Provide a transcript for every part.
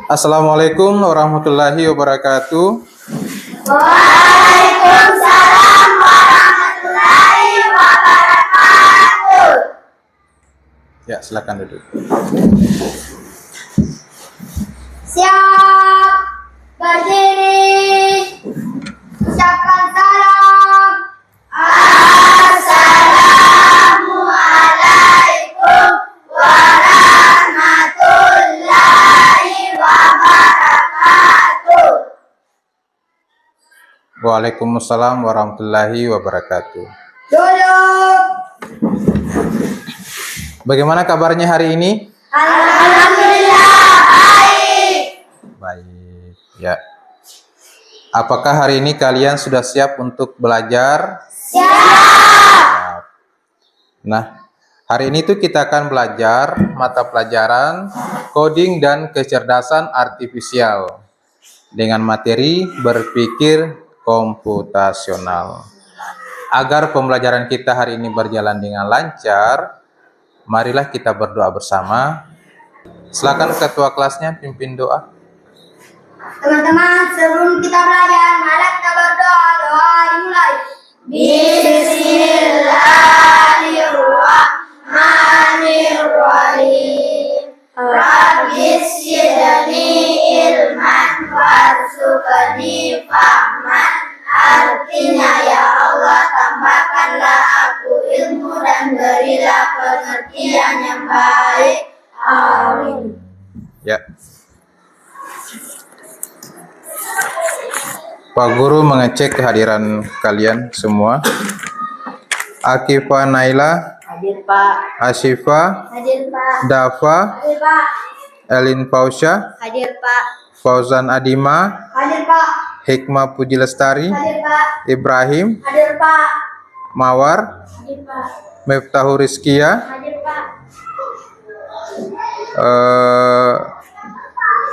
Assalamualaikum warahmatullahi wabarakatuh. Waalaikumsalam warahmatullahi wabarakatuh. Ya, silakan duduk. Siap, berdiri, ucapkan salam. Assalamualaikum warahmatullahi wabarakatuh. Waalaikumsalam warahmatullahi wabarakatuh. Duduk. Bagaimana kabarnya hari ini? Alhamdulillah baik. Baik. Ya. Apakah hari ini kalian sudah siap untuk belajar? Siap. Nah, hari ini tuh kita akan belajar mata pelajaran coding dan kecerdasan artifisial dengan materi berpikir komputasional. Agar pembelajaran kita hari ini berjalan dengan lancar, marilah kita berdoa bersama. Silakan ketua kelasnya pimpin doa. Teman-teman, sebelum kita belajar, mari kita berdoa. Doa dimulai. Bismillahirrahmanirrahim. Rabbis zidni ilman warzuqni fahman. Artinya, ya Allah, tambahkanlah aku ilmu dan berilah pengertian yang baik. Amin. Ya. Pak Guru mengecek kehadiran kalian semua. Akifa Naila, Hadir, Pak. Asyifa, Hadir, Pak. Dafa, Hadir, Pak. Elin Fausya, Hadir, Pak. Fauzan Adima, Hadir, Pak. Hikmah Puji Lestari, Hadir, Pak. Ibrahim, Hadir, Pak. Mawar, Hadir, Pak. Miftahul Rizkia, Hadir, Pak.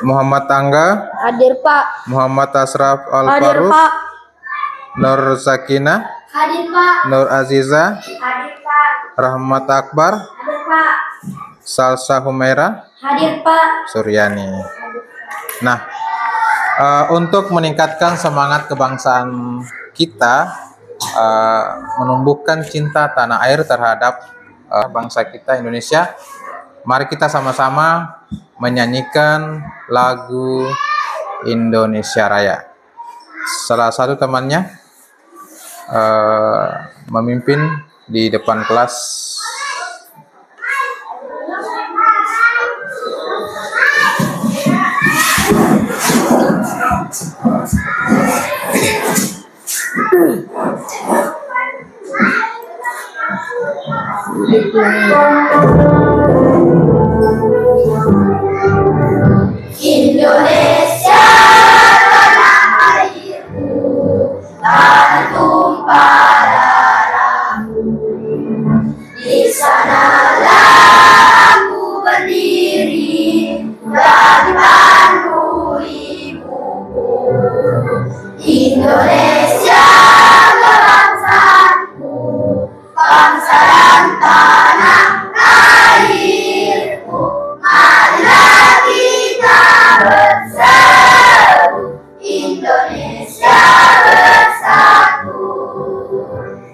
Muhammad Angga, Hadir, Pak. Muhammad Asraf Al Hadir, Faruq, Pak. Nur Sakinah, Hadir, Pak. Nur Aziza, Hadir, Pak. Rahmat Akbar, Hadir, Pak. Salsa Humaira, Hadir, Pak. Suryani. Nah, untuk meningkatkan semangat kebangsaan kita, menumbuhkan cinta tanah air terhadap bangsa kita Indonesia, mari kita sama-sama menyanyikan lagu Indonesia Raya. Salah satu temannya memimpin di depan kelas. Indonesia tanah airku, tanah tumpah darahku. Di sanalah aku berdiri dan dipandu ibuku. Indonesia kebangsaanku, bangsa dan tanah airku. Marilah kita bersatu, Indonesia bersatu.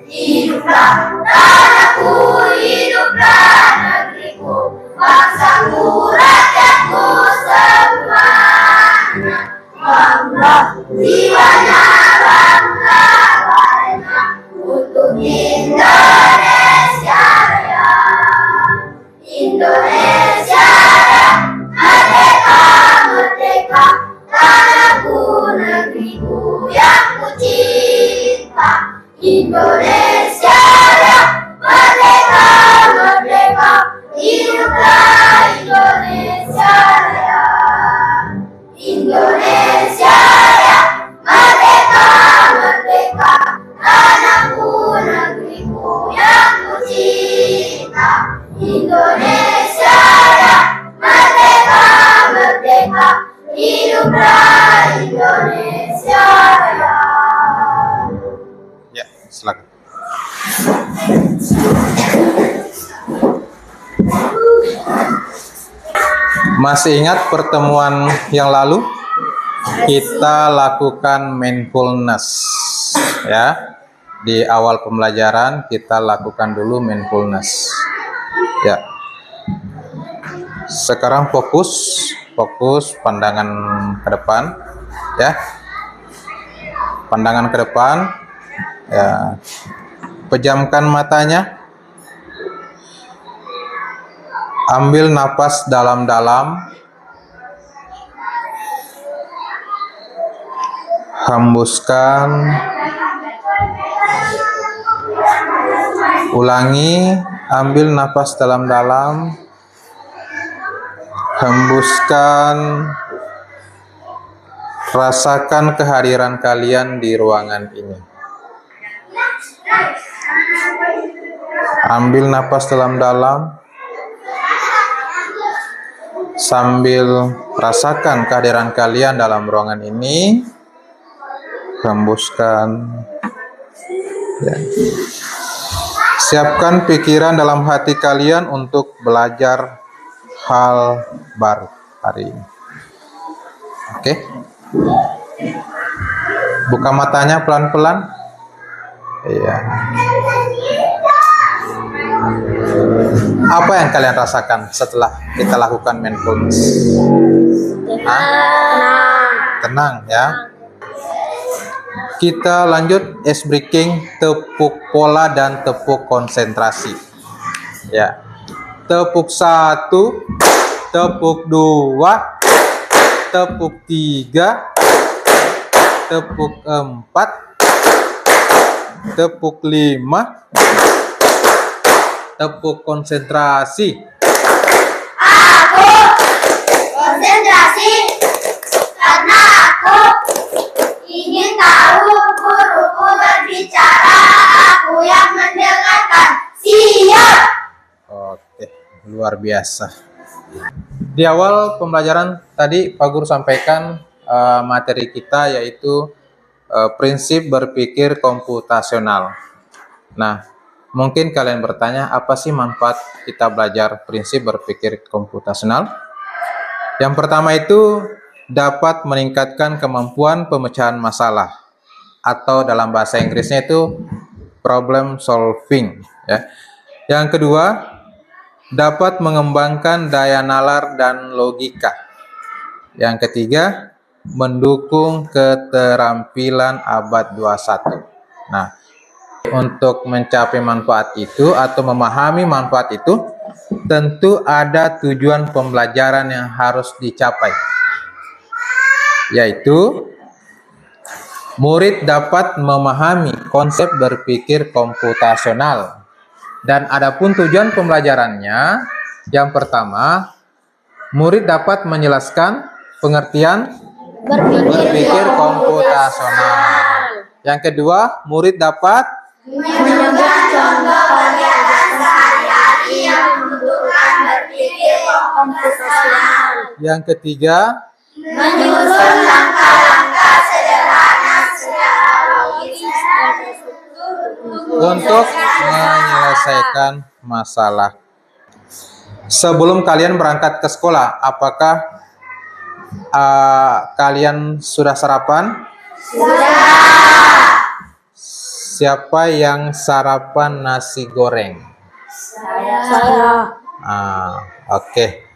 Hiduplah tanahku, hiduplah negeriku, bangsaku, rakyatku semuanya. Bangga jiwanya, bangga badannya, untuk Indonesia Raya. Indonesia Raya, merdeka, merdeka, tanahku, negeriku yang ku cinta. Indonesia Raya, merdeka, merdeka, hiduplah Indonesia Raya. Indonesia Raya, merdeka, merdeka, tanahku, negeriku yang ku cinta. Indonesia Raya, merdeka, merdeka, hiduplah Indonesia Raya. Ya, silakan. Masih ingat pertemuan yang lalu? Kita lakukan mindfulness, ya. Di awal pembelajaran kita lakukan dulu mindfulness, ya. Sekarang fokus pandangan ke depan, ya. Pandangan ke depan, ya. Pejamkan matanya. Ambil napas dalam-dalam. Hembuskan. Ulangi, ambil napas dalam-dalam. Hembuskan. Rasakan kehadiran kalian di ruangan ini. Ambil napas dalam-dalam. Sambil rasakan kehadiran kalian dalam ruangan ini, hembuskan. Ya. Siapkan pikiran dalam hati kalian untuk belajar hal baru hari ini. Oke? Buka matanya pelan-pelan. Iya. Apa yang kalian rasakan setelah kita lakukan mindfulness? Tenang ya. Kita lanjut ice breaking, tepuk pola dan tepuk konsentrasi. Ya. Tepuk 1, tepuk 2, tepuk 3, tepuk 4, tepuk 5. Tepuk konsentrasi. Aku konsentrasi karena aku ingin tahu guruku berbicara, aku yang mendengarkan. Siap. Oke, luar biasa. Di awal pembelajaran tadi Pak Guru sampaikan materi kita yaitu prinsip berpikir komputasional. Nah, mungkin kalian bertanya, apa sih manfaat kita belajar prinsip berpikir komputasional? Yang pertama itu dapat meningkatkan kemampuan pemecahan masalah, atau dalam bahasa Inggrisnya itu problem solving, ya. Yang kedua, dapat mengembangkan daya nalar dan logika. Yang ketiga, mendukung keterampilan abad 21. Nah, untuk mencapai manfaat itu atau memahami manfaat itu, tentu ada tujuan pembelajaran yang harus dicapai, yaitu murid dapat memahami konsep berpikir komputasional. Dan adapun tujuan pembelajarannya, yang pertama, murid dapat menjelaskan pengertian berpikir komputasional. Yang kedua, murid dapat Menyebutkan contoh kegiatan sehari-hari yang membutuhkan berpikir komputasional. Yang ketiga, Menyusun langkah-langkah sederhana secara logis dan terstruktur untuk menyelesaikan masalah. Sebelum kalian berangkat ke sekolah, apakah kalian sudah sarapan? Sudah. Siapa yang sarapan nasi goreng? Saya. Oke.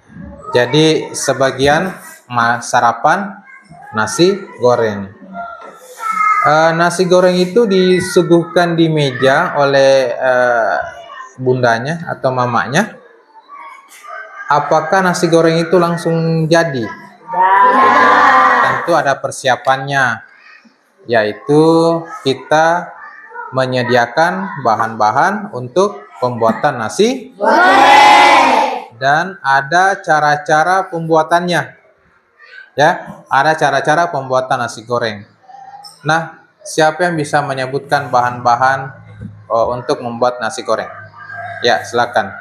Jadi sebagian sarapan nasi goreng. Nasi goreng itu disuguhkan di meja oleh bundanya atau mamanya. Apakah nasi goreng itu langsung jadi? Tentu ada persiapannya, yaitu kita menyediakan bahan-bahan untuk pembuatan nasi goreng. Dan ada cara-cara pembuatannya. Ya, ada cara-cara pembuatan nasi goreng. Nah, siapa yang bisa menyebutkan bahan-bahan untuk membuat nasi goreng? Ya, silakan.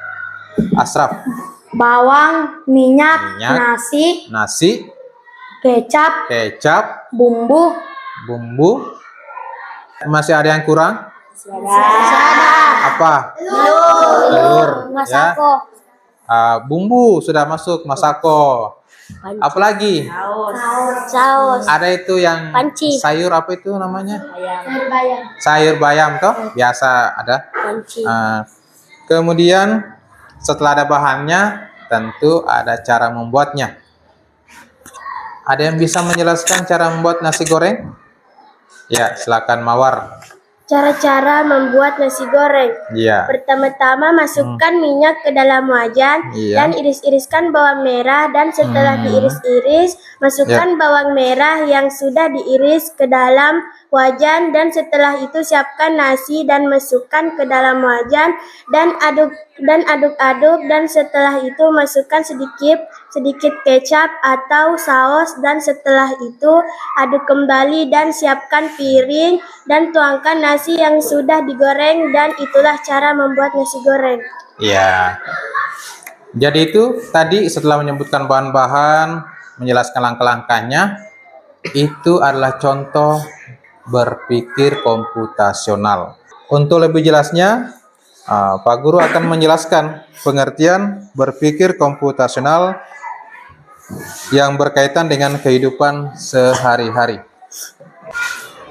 Asraf. Bawang, minyak, nasi, kecap, bumbu. Masih ada yang kurang? Ada. Apa? Telur. Ya. Bumbu sudah masuk, masako. Apalagi? Saus. Ada itu yang Panci. sayur apa itu namanya? Bayam. Sayur bayam toh, biasa ada. Panci. Kemudian setelah ada bahannya, tentu ada cara membuatnya. Ada yang bisa menjelaskan cara membuat nasi goreng? Ya, silakan Mawar. Cara-cara membuat nasi goreng. Iya. Pertama-tama masukkan minyak ke dalam wajan Iya. dan iris-iriskan bawang merah, dan setelah diiris-iris masukkan bawang merah yang sudah diiris ke dalam wajan, dan setelah itu siapkan nasi dan masukkan ke dalam wajan dan aduk-aduk, dan setelah itu masukkan sedikit kecap atau saus, dan setelah itu aduk kembali dan siapkan piring dan tuangkan nasi yang sudah digoreng, dan itulah cara membuat nasi goreng. Iya. Jadi itu tadi setelah menyebutkan bahan-bahan, menjelaskan langkah-langkahnya, itu adalah contoh berpikir komputasional. Untuk lebih jelasnya, Pak Guru akan menjelaskan pengertian berpikir komputasional yang berkaitan dengan kehidupan sehari-hari.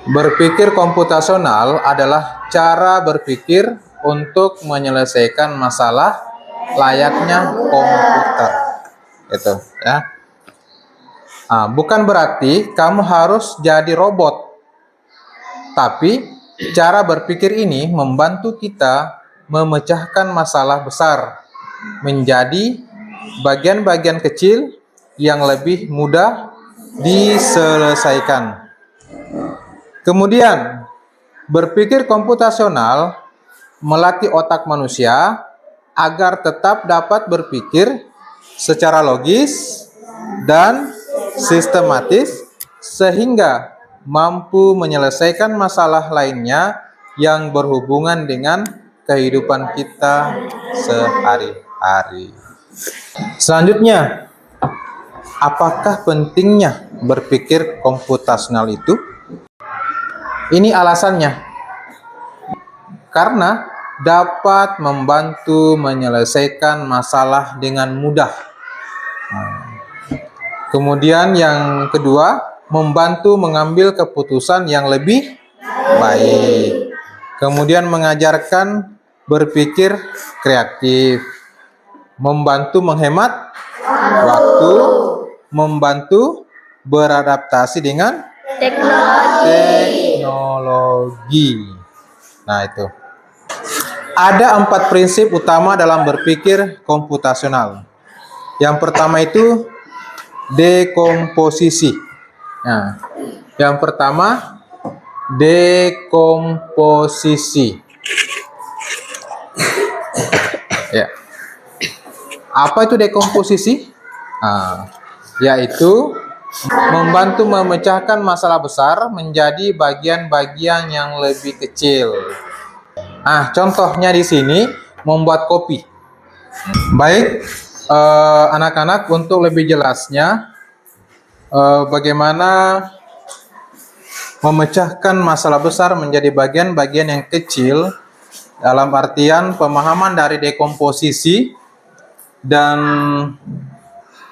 Berpikir komputasional adalah cara berpikir untuk menyelesaikan masalah layaknya komputer. Itu ya. Bukan berarti kamu harus jadi robot. Tapi cara berpikir ini membantu kita memecahkan masalah besar menjadi bagian-bagian kecil yang lebih mudah diselesaikan. Kemudian, berpikir komputasional melatih otak manusia agar tetap dapat berpikir secara logis dan sistematis sehingga mampu menyelesaikan masalah lainnya yang berhubungan dengan kehidupan kita sehari-hari. Selanjutnya, apakah pentingnya berpikir komputasional itu? Ini alasannya. Karena dapat membantu menyelesaikan masalah dengan mudah. Kemudian yang kedua, membantu mengambil keputusan yang lebih baik. Kemudian mengajarkan berpikir kreatif, membantu menghemat waktu, membantu beradaptasi dengan teknologi. Nah, itu. Ada 4 prinsip utama dalam berpikir komputasional. Yang pertama itu dekomposisi. Nah, yang pertama dekomposisi. Ya. Apa itu dekomposisi? Yaitu membantu memecahkan masalah besar menjadi bagian-bagian yang lebih kecil. Contohnya di sini membuat kopi. Baik, anak-anak, untuk lebih jelasnya bagaimana memecahkan masalah besar menjadi bagian-bagian yang kecil dalam artian pemahaman dari dekomposisi dan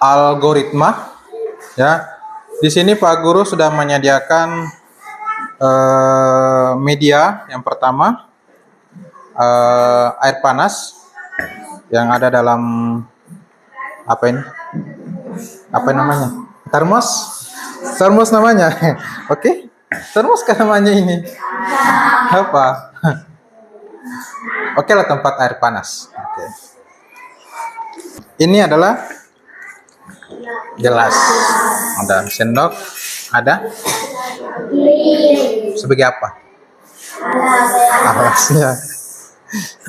algoritma. Ya, di sini Pak Guru sudah menyediakan media. Yang pertama air panas yang ada dalam apa ini? Apa namanya? Termos namanya. Oke, termos kan namanya ini? Apa? Oke lah, tempat air panas. Oke. Ini adalah gelas. Ada sendok, ada sebagai apa? Alasnya.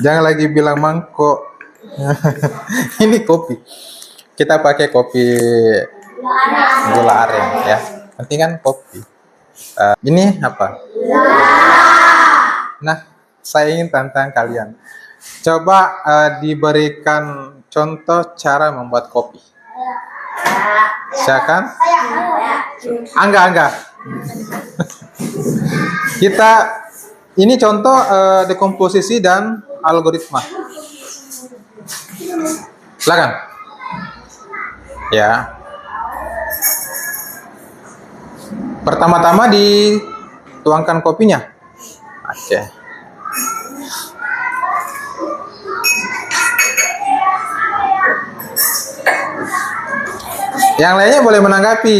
Jangan lagi bilang mangkok. Ini kopi. Kita pakai kopi gula aren ya. Penting kan kopi. Ini apa? Nah, saya ingin tantang kalian. Coba diberikan contoh cara membuat kopi. Silakan. Angga. Ini contoh dekomposisi dan algoritma. Silakan. Ya. Pertama-tama dituangkan kopinya. Oke. Yang lainnya boleh menanggapi.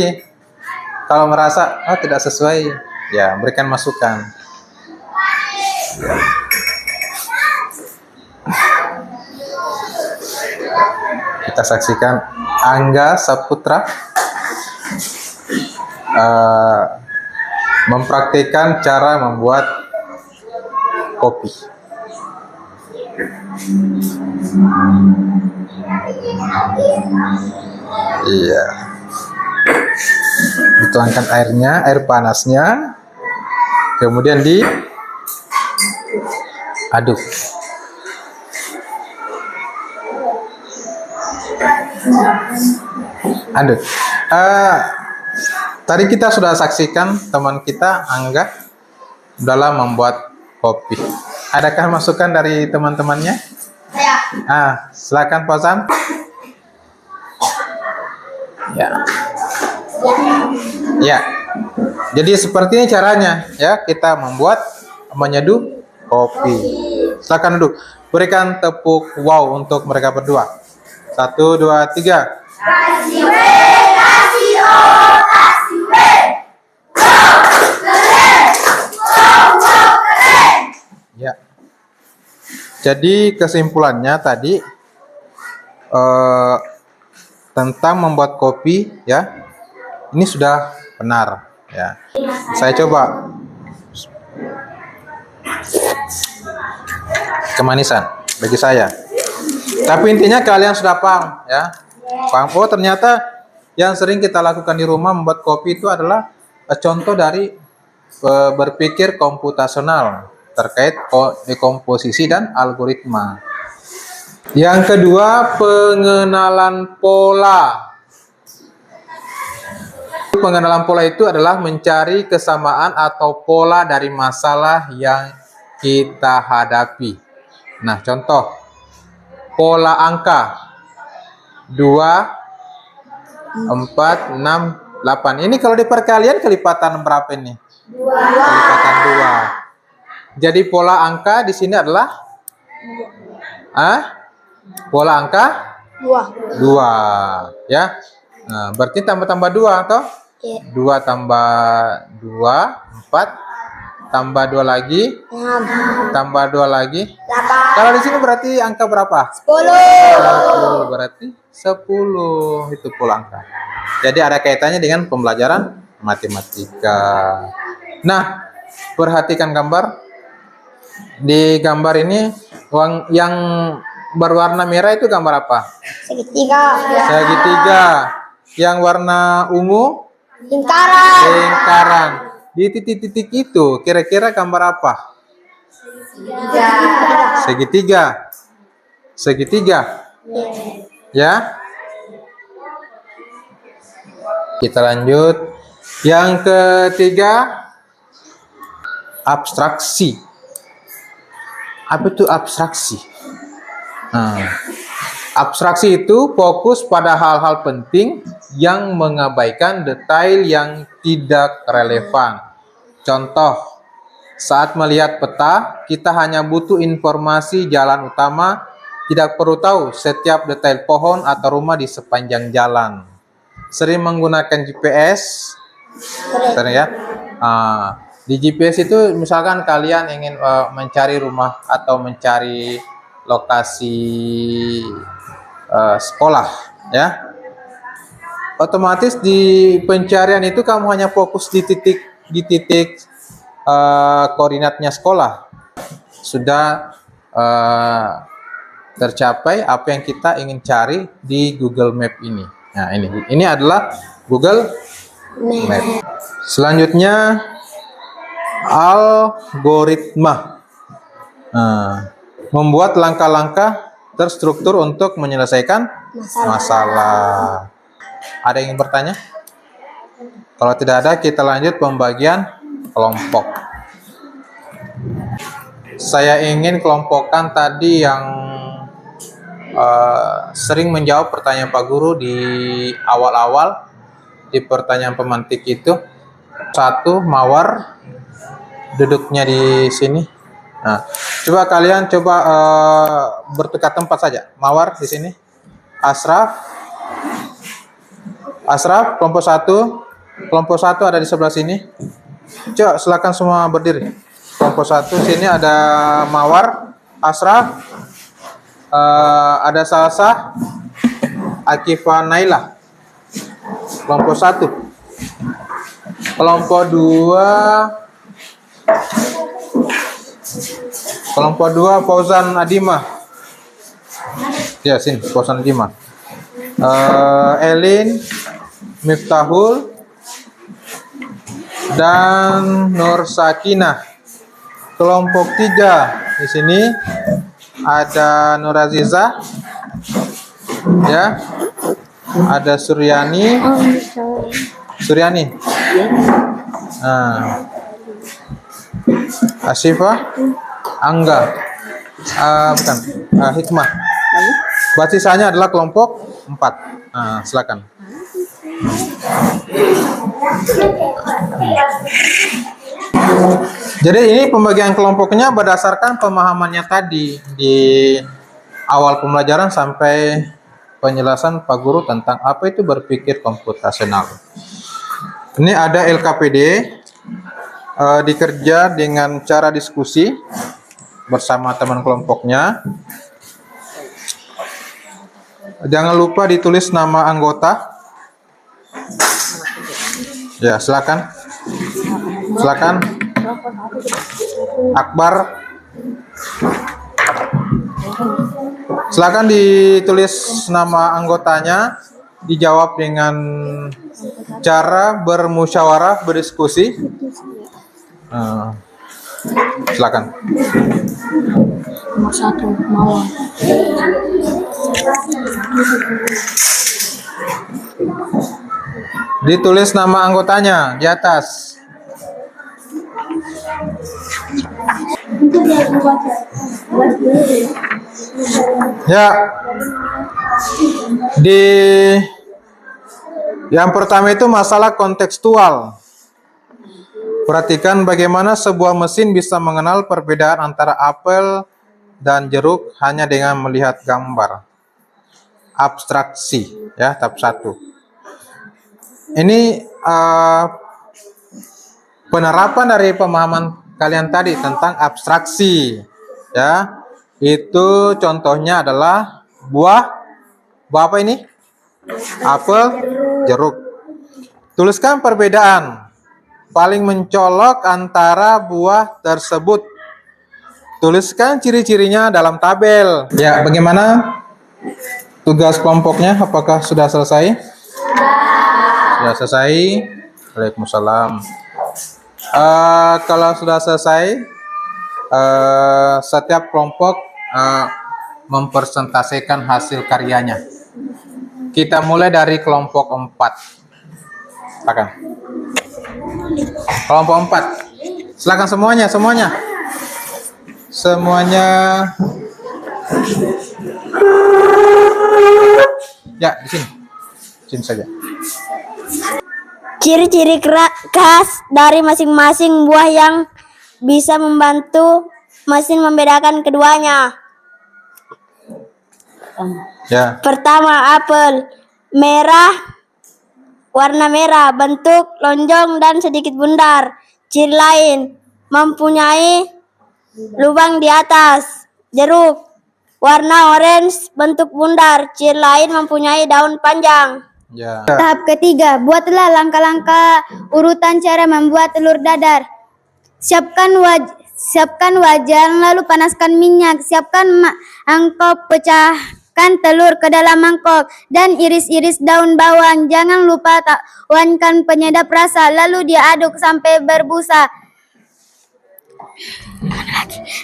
Kalau merasa tidak sesuai, ya berikan masukan. Ya. Kita saksikan Angga Saputra mempraktikkan cara membuat kopi. Iya. Dituangkan airnya, air panasnya, kemudian diaduk. Aduk. Tadi kita sudah saksikan teman kita Angga dalam membuat kopi. Adakah masukan dari teman-temannya? Saya. Silakan Fauzan. Ya. Ya. Jadi seperti ini caranya ya kita menyeduh kopi. Silakan duduk. Berikan tepuk wow untuk mereka berdua. 1, 2, 3. Kasih oh, kasih keren. Keren. Ya. Jadi kesimpulannya tadi tentang membuat kopi ya. Ini sudah benar ya. Saya coba kemanisan bagi saya. Tapi intinya kalian sudah paham ya. Paham, oh ternyata yang sering kita lakukan di rumah membuat kopi itu adalah contoh dari berpikir komputasional terkait dekomposisi dan algoritma. Yang kedua, pengenalan pola. Pengenalan pola itu adalah mencari kesamaan atau pola dari masalah yang kita hadapi. Nah, contoh pola angka 2, 4, 6, 8. Ini kalau diperkalian kelipatan berapa ini? 2. Kelipatan 2. Jadi pola angka di sini adalah pola angka 2 ya. Nah, berarti tambah 2 atau? 2 tambah 2, 4. Tambah 2 lagi. 6. Tambah 2 lagi. 8. Kalau di sini berarti angka berapa? 10. Berarti 10 itu pola angka. Jadi ada kaitannya dengan pembelajaran matematika. Nah, perhatikan gambar. Di gambar ini yang berwarna merah itu gambar apa? Segitiga. Yang warna ungu? Lingkaran. Di titik-titik itu kira-kira gambar apa? Segitiga. Ya. Kita lanjut. Yang ketiga, abstraksi. Apa itu abstraksi? Abstraksi itu fokus pada hal-hal penting yang mengabaikan detail yang tidak relevan. Contoh, saat melihat peta, kita hanya butuh informasi jalan utama, tidak perlu tahu setiap detail pohon atau rumah di sepanjang jalan. Sering menggunakan GPS, sering ya. Di GPS itu misalkan kalian ingin mencari rumah atau mencari lokasi sekolah ya, otomatis di pencarian itu kamu hanya fokus di titik koordinatnya sekolah, sudah tercapai apa yang kita ingin cari di Google Map ini. Nah, ini adalah Google Map. Selanjutnya algoritma, membuat langkah-langkah terstruktur untuk menyelesaikan masalah. Ada yang ingin bertanya? Kalau tidak ada, kita lanjut pembagian kelompok. Saya ingin kelompokkan tadi yang sering menjawab pertanyaan Pak Guru di awal-awal di pertanyaan pemantik itu. Satu, Mawar duduknya di sini. Nah, coba kalian bertukar tempat saja. Mawar di sini. Asraf kelompok 1. Kelompok 1 ada di sebelah sini. Coba silakan semua berdiri. Kelompok 1 sini ada Mawar, Asraf, ada Salsa, Akifa, Naila. Kelompok 1. Kelompok 2 Fauzan Adima. Ya, sini Fauzan Adima. Elin, Miftahul, dan Nur Sakinah. Kelompok 3 di sini ada Nur Aziza, ya, ada Suryani. Nah, Asyifa, Angga, bukan, Hikmah. Basisanya adalah kelompok 4. Nah, silakan. Jadi ini pembagian kelompoknya berdasarkan pemahamannya tadi di awal pembelajaran sampai penjelasan Pak Guru tentang apa itu berpikir komputasional. Ini ada LKPD, dikerja dengan cara diskusi bersama teman kelompoknya. Jangan lupa ditulis nama anggota. Ya, silakan. Akbar. Silakan ditulis nama anggotanya, dijawab dengan cara bermusyawarah, berdiskusi. Silakan. Nomor 1, Mawar. Ditulis nama anggotanya di atas. Ya. Yang pertama itu masalah kontekstual. Perhatikan bagaimana sebuah mesin bisa mengenal perbedaan antara apel dan jeruk hanya dengan melihat gambar. Abstraksi, ya, tahap 1. Ini penerapan dari pemahaman kalian tadi tentang abstraksi, ya. Itu contohnya adalah buah apa ini? Apel, jeruk. Tuliskan perbedaan paling mencolok antara buah tersebut. Tuliskan ciri-cirinya dalam tabel. Ya, bagaimana tugas kelompoknya? Apakah sudah selesai? Sudah selesai. Waalaikumsalam. Kalau sudah selesai, setiap kelompok mempresentasikan hasil karyanya. Kita mulai dari kelompok 4. Silakan. Kelompok 4. Silakan semuanya. Ya, di sini. Sini saja. Ciri-ciri khas dari masing-masing buah yang bisa membantu mesin membedakan keduanya. Ya. Pertama, apel. Warna merah, bentuk lonjong dan sedikit bundar. Ciri lain, mempunyai lubang di atas. Jeruk, warna orange, bentuk bundar. Ciri lain, mempunyai daun panjang. Ya. Tahap ketiga, buatlah langkah-langkah urutan cara membuat telur dadar. Siapkan wajan, lalu panaskan minyak. Siapkan mangkok, pecahkan telur ke dalam mangkok dan iris-iris daun bawang. Jangan lupa tuangkan penyedap rasa, lalu diaduk sampai berbusa.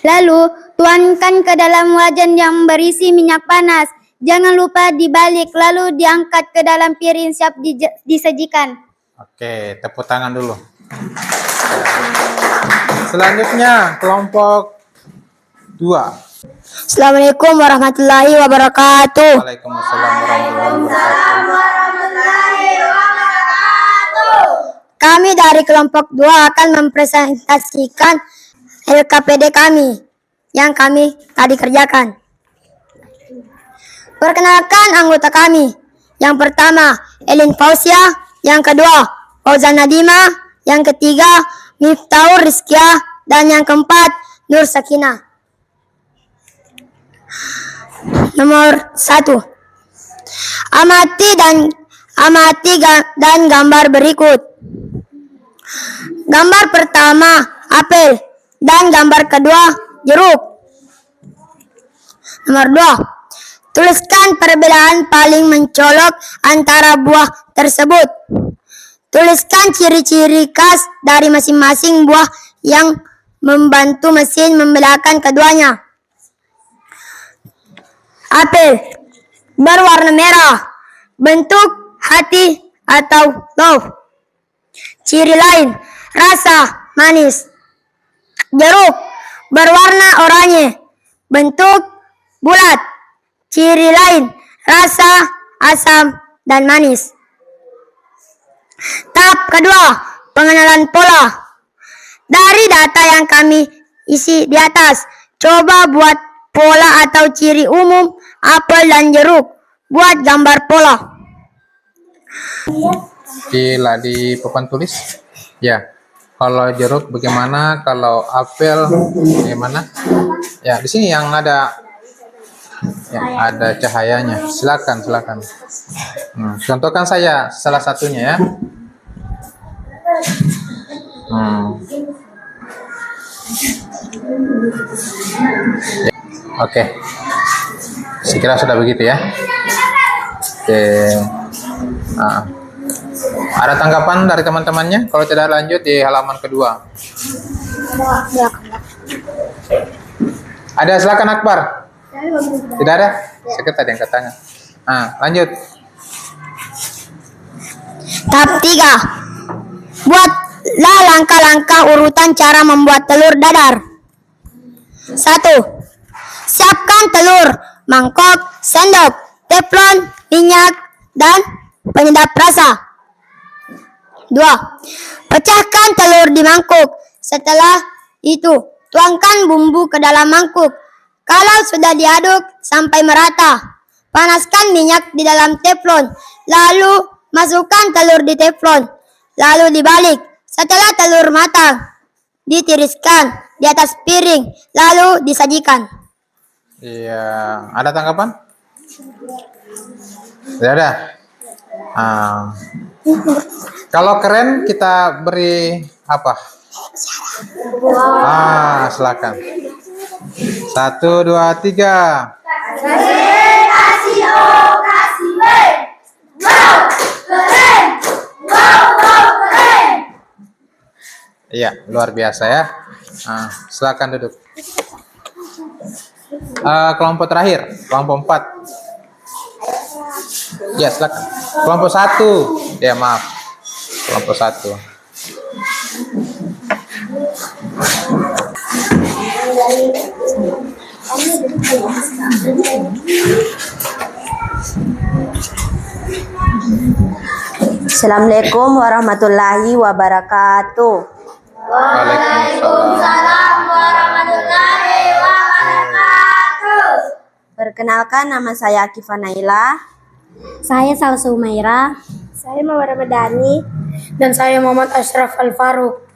Lalu tuangkan ke dalam wajan yang berisi minyak panas. Jangan lupa dibalik, lalu diangkat ke dalam piring siap disajikan. Oke, tepuk tangan dulu. Selanjutnya kelompok 2. Assalamualaikum warahmatullahi wabarakatuh. Waalaikumsalam warahmatullahi wabarakatuh. Kami dari kelompok 2 akan mempresentasikan LKPD kami yang kami tadi kerjakan. Perkenalkan anggota kami. Yang pertama, Elin Fauzia. Yang kedua, Fauzan Nadima. Yang ketiga, Miftahur Rizkia. Dan yang keempat, Nur Sakinah. Nomor 1. Amati dan gambar berikut. Gambar pertama, apel. Dan gambar kedua, jeruk. Nomor 2. Tuliskan perbedaan paling mencolok antara buah tersebut. Tuliskan ciri-ciri khas dari masing-masing buah yang membantu mesin membedakan keduanya. Apel berwarna merah, bentuk hati atau love. Ciri lain, rasa manis. Jeruk berwarna oranye, bentuk bulat. Ciri lain, rasa asam dan manis. Tahap kedua, pengenalan pola. Dari data yang kami isi di atas, coba buat pola atau ciri umum apel dan jeruk. Buat gambar pola. Gila di papan tulis. Ya. Kalau jeruk bagaimana? Kalau apel bagaimana? Ya, di sini yang ada cahayanya. Silakan. Contohkan saya salah satunya ya. Oke. Sekira sudah begitu ya. Oke. Ada tanggapan dari teman-temannya? Kalau tidak, lanjut di halaman kedua. Ada, silakan Akbar. Tidak ada? Saya tadi angkat tangan. Lanjut. Tahap 3. Buatlah langkah-langkah urutan cara membuat telur dadar. 1. Siapkan telur, mangkok, sendok, teflon, minyak, dan penyedap rasa. 2. Pecahkan telur di mangkuk. Setelah itu, tuangkan bumbu ke dalam mangkuk. Kalau sudah diaduk sampai merata, panaskan minyak di dalam teflon. Lalu masukkan telur di teflon. Lalu dibalik. Setelah telur matang, ditiriskan di atas piring. Lalu disajikan. Iya, ada tanggapan? Tidak ada. Kalau keren kita beri apa? Silakan. 1, 2, 3. Iya, luar biasa ya. Silakan duduk. Kelompok terakhir, kelompok 4. Ya, silakan. Kelompok 1. Ya, maaf. Kelompok 1. Assalamualaikum warahmatullahi wabarakatuh. Waalaikumsalam warahmatullahi wabarakatuh. Perkenalkan, nama saya Akifah Naila. Saya Salsa Umaira. Saya Mawar Ramadhani. Dan saya Muhammad Ashraf Al-Faruq.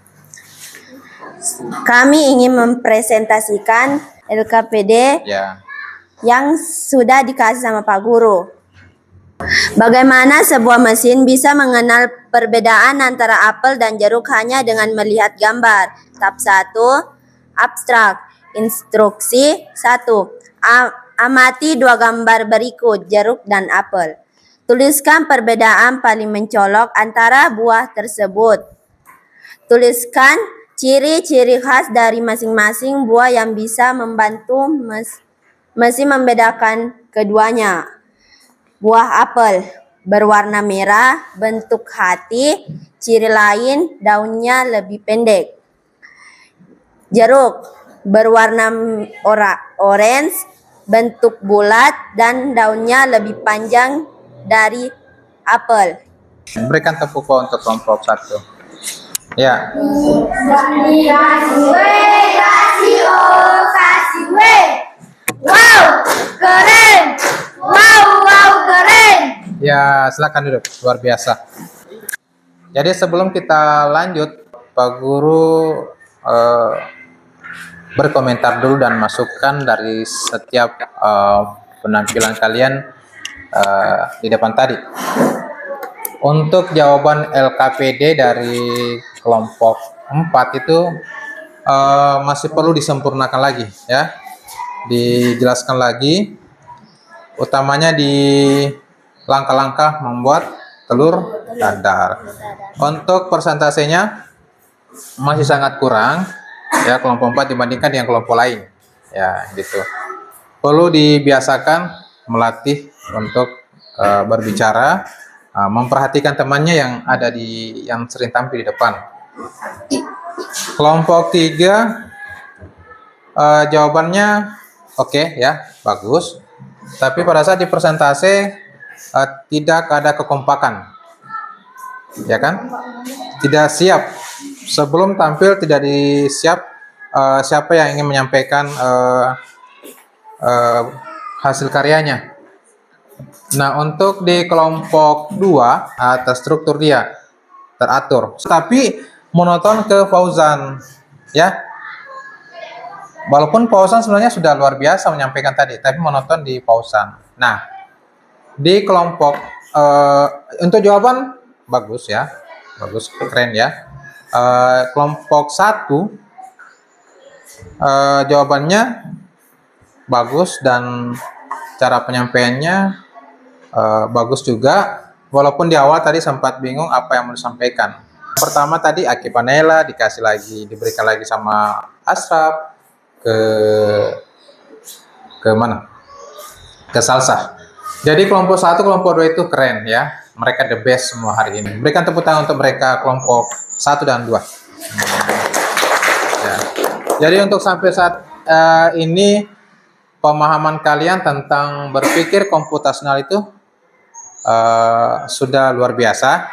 Kami ingin mempresentasikan LKPD yang sudah dikasih sama Pak Guru. Bagaimana sebuah mesin bisa mengenal perbedaan antara apel dan jeruk hanya dengan melihat gambar. Tahap 1, abstrak. Instruksi 1. Amati 2 gambar berikut, jeruk dan apel. Tuliskan perbedaan paling mencolok antara buah tersebut. Tuliskan ciri-ciri khas dari masing-masing buah yang bisa membantu mesin membedakan keduanya. Buah apel berwarna merah, bentuk hati, ciri lain daunnya lebih pendek. Jeruk berwarna orange, bentuk bulat, dan daunnya lebih panjang dari apel. Berikan tepuk tangan untuk kelompok 1. Ya. Wow, keren. Wow, keren. Ya, silakan duduk. Luar biasa. Jadi sebelum kita lanjut, Pak Guru berkomentar dulu dan masukan dari setiap penampilan kalian di depan tadi. Untuk jawaban LKPD dari kelompok 4 itu masih perlu disempurnakan lagi ya. Dijelaskan lagi, utamanya di langkah-langkah membuat telur dadar. Untuk persentasenya masih sangat kurang ya, kelompok 4 dibandingkan dengan kelompok lain ya, gitu. Perlu dibiasakan melatih untuk berbicara, memperhatikan temannya yang ada yang sering tampil di depan. Kelompok 3 jawabannya oke ya, bagus. Tapi pada saat di persentase tidak ada kekompakan, ya kan? Tidak siap sebelum tampil, tidak disiap siapa yang ingin menyampaikan hasil karyanya. Nah, untuk di kelompok 2 atas struktur dia teratur, tapi monoton ke Fauzan, ya. Walaupun Fauzan sebenarnya sudah luar biasa menyampaikan tadi, tapi monoton di Fauzan. Nah, di kelompok untuk jawaban bagus ya, bagus, keren ya. Kelompok 1 jawabannya bagus dan cara penyampaiannya bagus juga. Walaupun di awal tadi sempat bingung apa yang mau disampaikan. Pertama tadi Aki Panela diberikan lagi sama Ashraf ke mana? Ke Salsa. Jadi kelompok 1, kelompok 2 itu keren ya. Mereka the best semua hari ini. Berikan tepuk tangan untuk mereka kelompok 1 dan 2. Ya. Jadi untuk sampai saat ini pemahaman kalian tentang berpikir komputasional itu sudah luar biasa.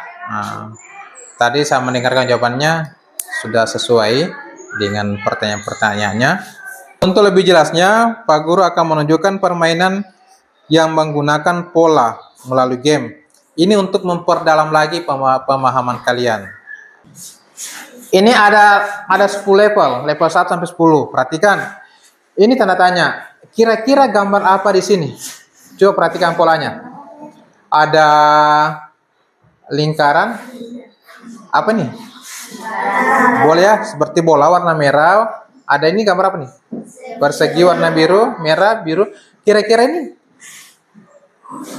Tadi saya mendengarkan jawabannya sudah sesuai dengan pertanyaan-pertanyaannya. Untuk lebih jelasnya, Pak Guru akan menunjukkan permainan yang menggunakan pola melalui game. Ini untuk memperdalam lagi pemahaman kalian. Ini ada 10 level 1 sampai 10. Perhatikan. Ini tanda tanya. Kira-kira gambar apa di sini? Coba perhatikan polanya. Ada lingkaran. Apa nih? Bola ya, seperti bola warna merah. Ada ini gambar apa nih? Persegi warna biru, merah, biru. Kira-kira ini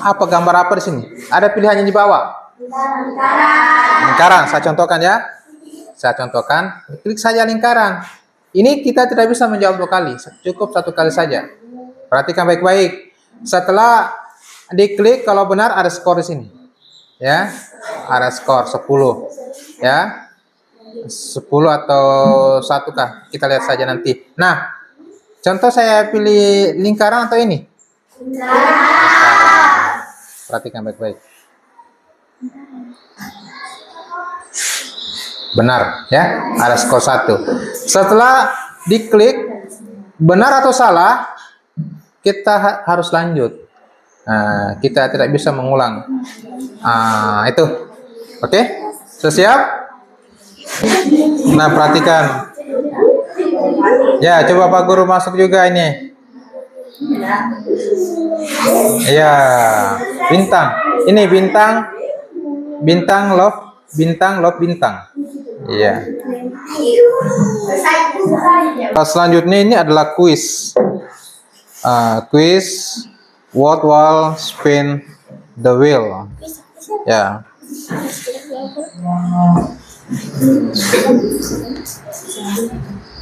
apa gambar apa di sini? Ada pilihannya di bawah. Lingkaran. Saya contohkan ya. Saya contohkan. Klik saja lingkaran. Ini kita tidak bisa menjawab 2 kali. Cukup 1 kali saja. Perhatikan baik-baik. Setelah diklik, kalau benar ada skor di sini. Ya. Ada skor 10. Ya. 10 atau 1 kah? Kita lihat saja nanti. Nah, contoh saya pilih lingkaran atau ini? Lingkaran. Perhatikan baik-baik. Benar, ya. Ada skor 1. Setelah diklik, benar atau salah, kita harus lanjut. Kita tidak bisa mengulang. Itu. Oke? Siap? Nah, perhatikan. Ya, coba Pak Guru masuk juga ini. Iya, bintang. Ini bintang love, bintang. Iya. Selanjutnya ini adalah kuis. Kuis what will spin the wheel. Ya.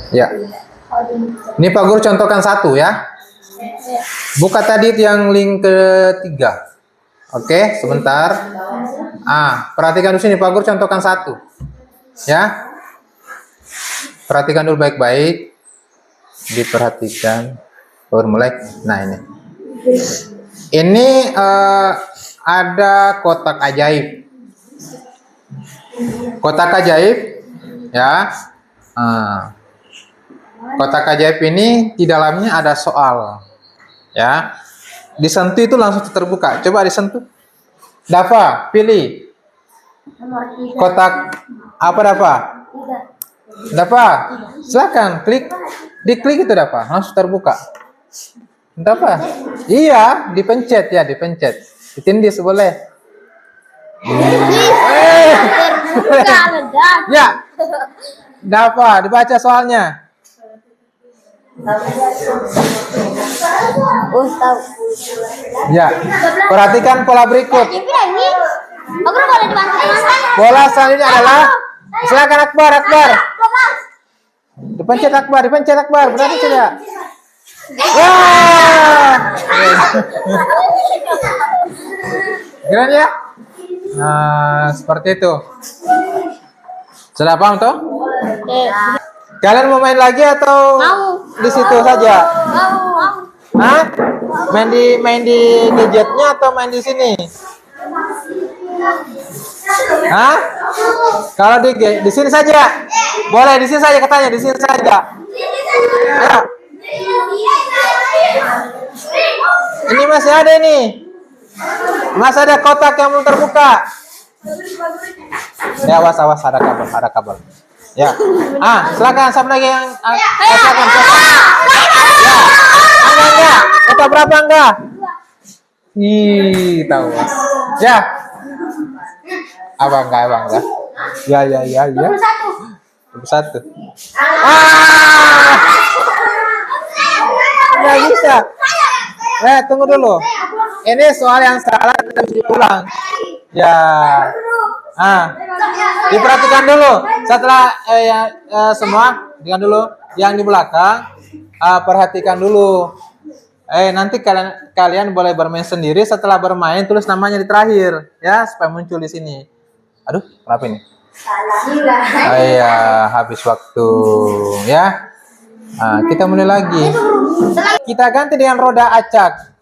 Ya. Ini Pak Guru contohkan 1 ya. Buka tadi yang link ketiga. Oke, sebentar. Perhatikan di sini Pak Guru contohkan 1. Ya. Perhatikan dulu baik-baik. Diperhatikan. Baru mulai. Nah, ini. Ini ada kotak ajaib. Kotak ajaib, ya. Kotak ajaib ini di dalamnya ada soal, ya. Disentuh itu langsung terbuka. Coba disentuh. Dafa, pilih. Kotak apa Dafa? Dafa, silakan klik. Diklik itu Dafa, langsung terbuka. Dafa. Iya, dipencet ya, dipencet. Ditindis boleh. Ya. Dafa, dibaca soalnya. Tahu. Ya. Perhatikan pola berikut. Aku boleh dibantu. Bola selanjutnya adalah silakan Akbar. Dipencet Akbar. Berarti tidak. Wah. Keren ya? Nah, seperti itu. Sudah paham toh? Kalian mau main lagi atau di situ saja? Hah? Main di gadgetnya atau main di sini? Hah? Kalau di sini saja. Boleh di sini saja katanya, di sini saja. Ayo. Ini masih ada ini. Masih ada kotak yang belum terbuka. Ya, awas ada kabel. Ya. Silakan siapa lagi yang silakan. Ya. Enggak. Kotak berapa enggak? Ih, tahu. Ya. Abang enggak. Ya. 21. Nggak bisa. Tunggu dulu. Ini soal yang salah kita harus diulang. Ya. Diperhatikan dulu. Setelah semua, dengan dulu yang di belakang, perhatikan dulu. Nanti kalian boleh bermain sendiri. Setelah bermain tulis namanya di terakhir, ya, supaya muncul di sini. Aduh, kenapa ini? Iya, habis waktu, ya. Kita mulai lagi. Kita ganti dengan roda acak.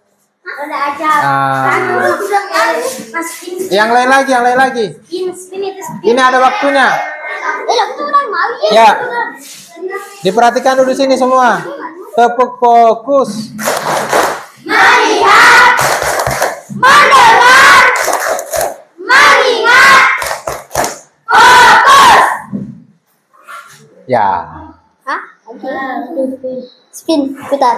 Yang lain lagi. Ini ada waktunya. Ya. Diperhatikan dulu di sini semua. Tepuk fokus. Melihat, mendengar, mengingat, fokus. Ya. Hah? Spin, putar.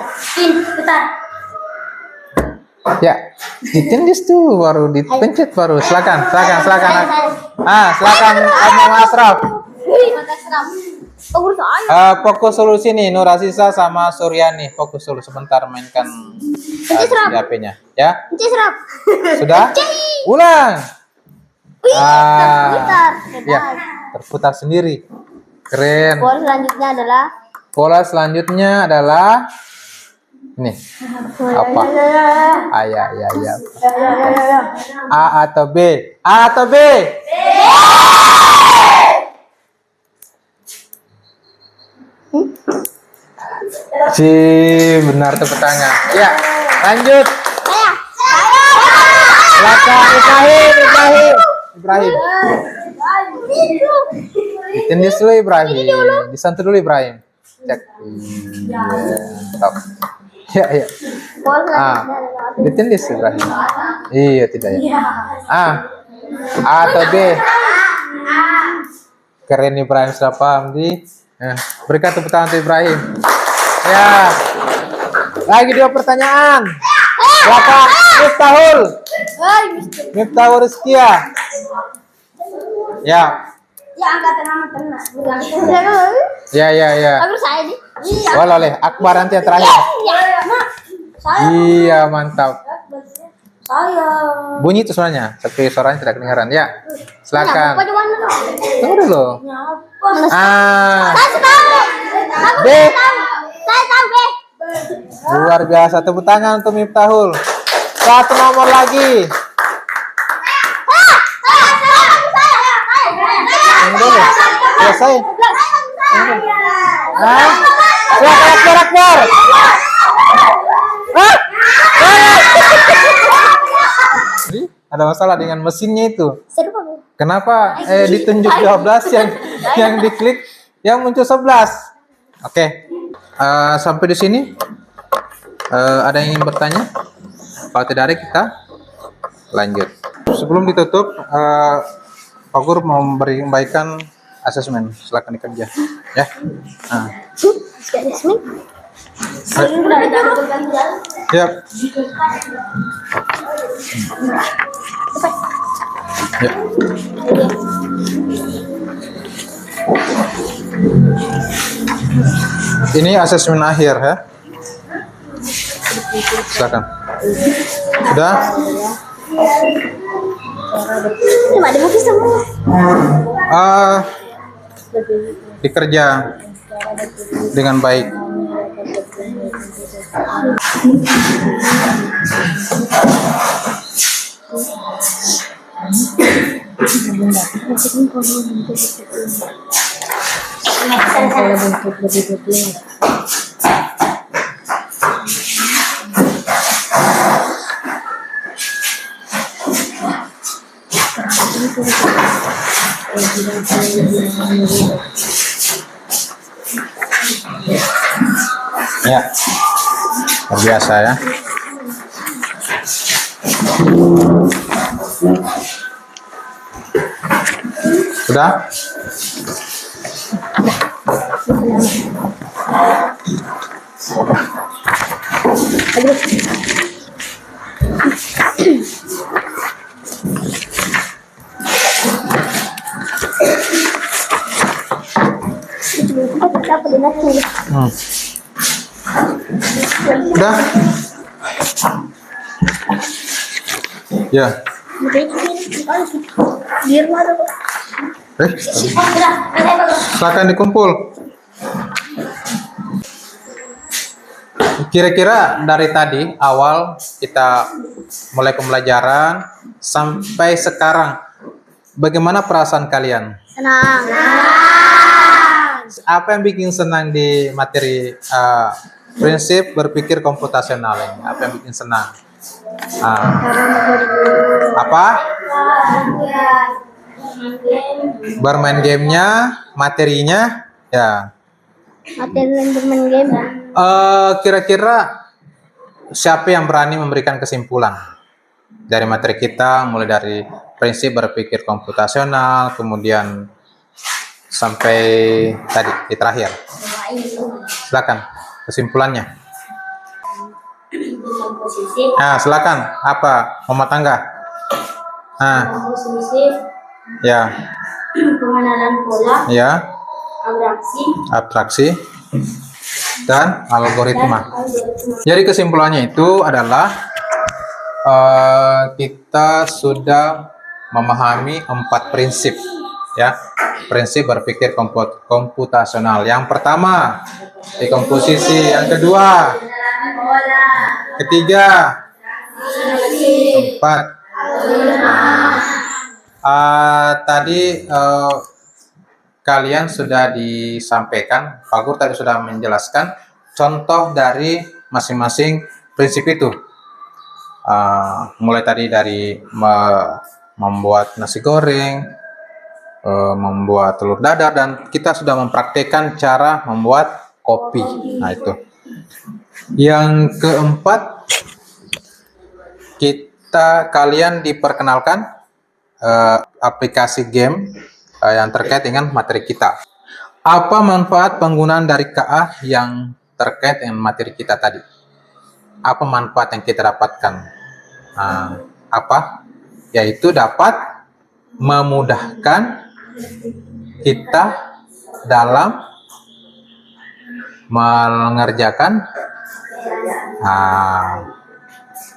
Ya, ditindis dulu baru dipencet baru. Silakan. Silakan Om Asraf. Fokus dulu sini, Nur Asisa sama Suryani. Fokus dulu sebentar mainkan HP-nya, ya. Sudah? Ulang. Ya, terputar sendiri. Keren. Pola selanjutnya adalah ini. Apa? Ya. A atau B? Benar tepuk tangan. Ya, lanjut. Silakan Ibrahim. Ditindis dulu Ibrahim. Disentuh dulu Ibrahim. Cek. Stop. Ya. Ditindis Ibrahim. Iya, tidak ya. A atau B? Keren Ibrahim, sudah paham di. Berikan tepuk tangan untuk Ibrahim. Ya. Lagi 2 pertanyaan. Siapa? Miftahul Rizkia. Ya. Ya. Boleh. Akbar nanti yang terakhir. Iya, mantap. Bunyi itu suaranya, tapi suaranya tidak kedengaran. Ya. Silakan. Tunggu dulu. B. Luar biasa, tepuk tangan untuk Miftahul. 1 nomor lagi. Tunggu dulu. Selesai. Akbar. Hah? Jadi, ada masalah dengan mesinnya itu. Seru Pak Guru. Kenapa ditunjuk 12 yang diklik yang muncul 11? Oke. Sampai di sini ada yang ingin bertanya? Kalau tidak ada kita lanjut. Sebelum ditutup, Pak Guru mau memberikan asesmen. Silakan dikerja, ya. Nah. Asesmen. Siap. Ya. Ini asesmen akhir ya. Silakan. Sudah? Cuma ada mungkin semua. Dikerja dengan baik. Ya, luar biasa ya. Sudah? Udah? Ya. Silakan dikumpul. Kira-kira dari tadi awal kita mulai pembelajaran sampai sekarang, bagaimana perasaan kalian? Senang. Apa yang bikin senang di materi prinsip berpikir komputasional ini? Apa yang bikin senang? Apa? Bermain gamenya, materinya, ya. Materi yang bermain game. Kira-kira siapa yang berani memberikan kesimpulan dari materi kita, mulai dari prinsip berpikir komputasional, kemudian sampai tadi di terakhir. Silakan kesimpulannya. Nah, silakan. Apa? Rumah tangga. Nah, ya. Pengenalan pola, Ya. abstraksi, Abstraksi dan algoritma. Jadi kesimpulannya itu adalah kita sudah memahami 4 prinsip, ya. Prinsip berpikir komputasional. Yang pertama, dekomposisi. Yang kedua, ketiga, keempat. Tadi kalian sudah disampaikan, Pak Guru tadi sudah menjelaskan contoh dari masing-masing prinsip itu. Mulai tadi dari membuat nasi goreng, membuat telur dadar, dan kita sudah mempraktekkan cara membuat kopi. Nah, itu. Yang keempat, kalian diperkenalkan aplikasi game yang terkait dengan materi kita. Apa manfaat penggunaan dari KA yang terkait dengan materi kita tadi? Apa manfaat yang kita dapatkan? Apa? Yaitu dapat memudahkan kita dalam mengerjakan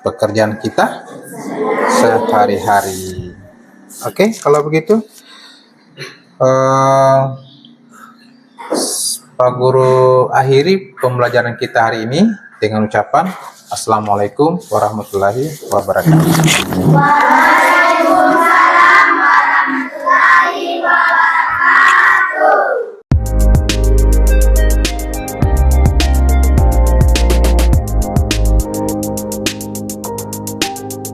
pekerjaan kita sehari-hari. Oke, kalau begitu Pak Guru akhiri pembelajaran kita hari ini dengan ucapan Assalamualaikum warahmatullahi wabarakatuh.